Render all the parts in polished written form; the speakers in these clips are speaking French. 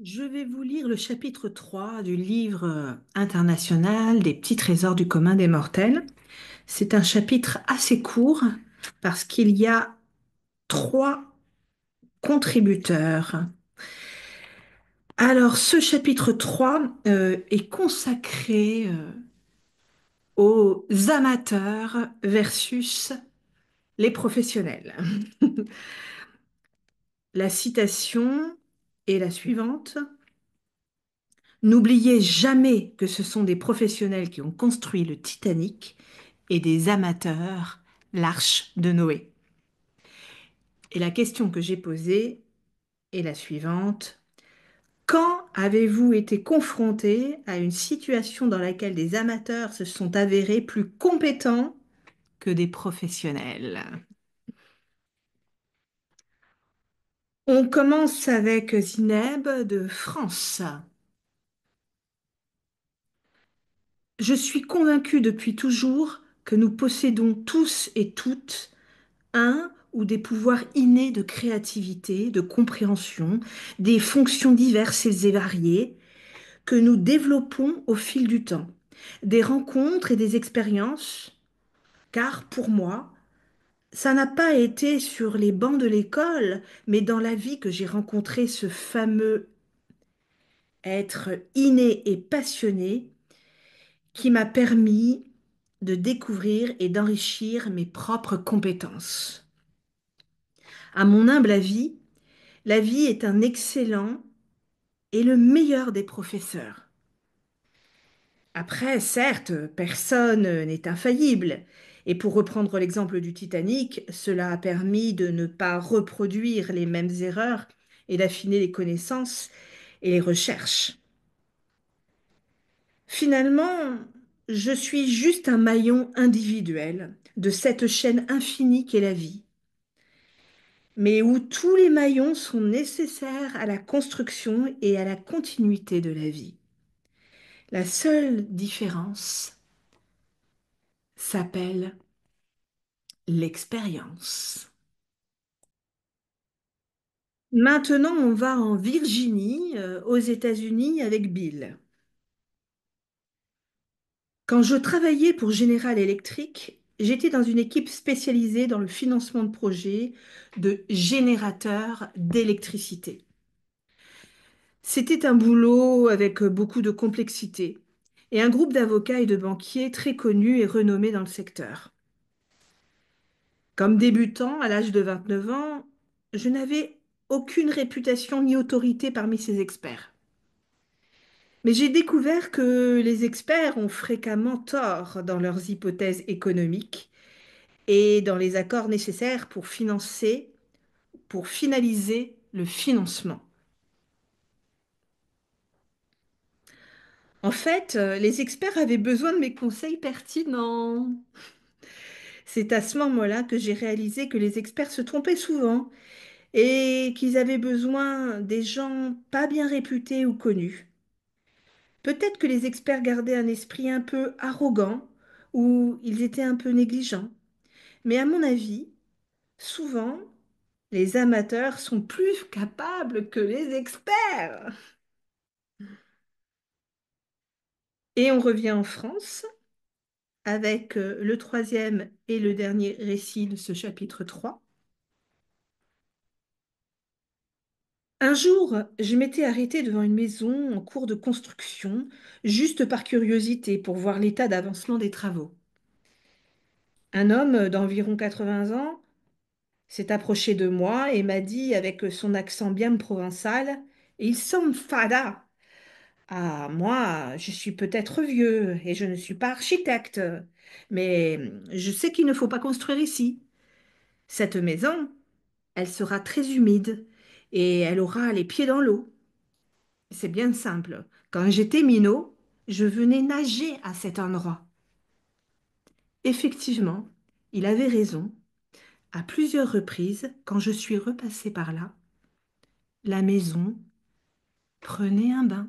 Je vais vous lire le chapitre 3 du livre international des petits trésors du commun des mortels. C'est un chapitre assez court parce qu'il y a trois contributeurs. Alors, ce chapitre 3 est consacré aux amateurs versus les professionnels. La citation est la suivante. N'oubliez jamais que ce sont des professionnels qui ont construit le Titanic et des amateurs l'Arche de Noé. Et la question que j'ai posée est la suivante. Quand avez-vous été confronté à une situation dans laquelle des amateurs se sont avérés plus compétents que des professionnels? On commence avec Zineb de France. Je suis convaincue depuis toujours que nous possédons tous et toutes un ou des pouvoirs innés de créativité, de compréhension, des fonctions diverses et variées que nous développons au fil du temps, des rencontres et des expériences, car pour moi, ça n'a pas été sur les bancs de l'école, mais dans la vie que j'ai rencontré ce fameux être inné et passionné qui m'a permis de découvrir et d'enrichir mes propres compétences. À mon humble avis, la vie est un excellent et le meilleur des professeurs. Après, certes, personne n'est infaillible. Et pour reprendre l'exemple du Titanic, cela a permis de ne pas reproduire les mêmes erreurs et d'affiner les connaissances et les recherches. Finalement, je suis juste un maillon individuel de cette chaîne infinie qu'est la vie, mais où tous les maillons sont nécessaires à la construction et à la continuité de la vie. La seule différence s'appelle l'expérience. Maintenant, on va en Virginie, aux États-Unis, avec Bill. Quand je travaillais pour General Electric, j'étais dans une équipe spécialisée dans le financement de projets de générateurs d'électricité. C'était un boulot avec beaucoup de complexité et un groupe d'avocats et de banquiers très connus et renommés dans le secteur. Comme débutant, à l'âge de 29 ans, je n'avais aucune réputation ni autorité parmi ces experts. Mais j'ai découvert que les experts ont fréquemment tort dans leurs hypothèses économiques et dans les accords nécessaires pour financer, pour finaliser le financement. En fait, les experts avaient besoin de mes conseils pertinents. C'est à ce moment-là que j'ai réalisé que les experts se trompaient souvent et qu'ils avaient besoin des gens pas bien réputés ou connus. Peut-être que les experts gardaient un esprit un peu arrogant ou ils étaient un peu négligents. Mais à mon avis, souvent, les amateurs sont plus capables que les experts. Et on revient en France avec le troisième et le dernier récit de ce chapitre 3. Un jour, je m'étais arrêtée devant une maison en cours de construction, juste par curiosité pour voir l'état d'avancement des travaux. Un homme d'environ 80 ans s'est approché de moi et m'a dit avec son accent bien provençal, «Il sont fada». Ah, moi, je suis peut-être vieux et je ne suis pas architecte, mais je sais qu'il ne faut pas construire ici. Cette maison, elle sera très humide et elle aura les pieds dans l'eau. C'est bien simple. Quand j'étais minot, je venais nager à cet endroit. Effectivement, il avait raison. À plusieurs reprises, quand je suis repassée par là, la maison prenait un bain.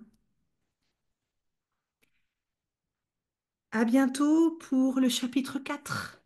À bientôt pour le chapitre 4.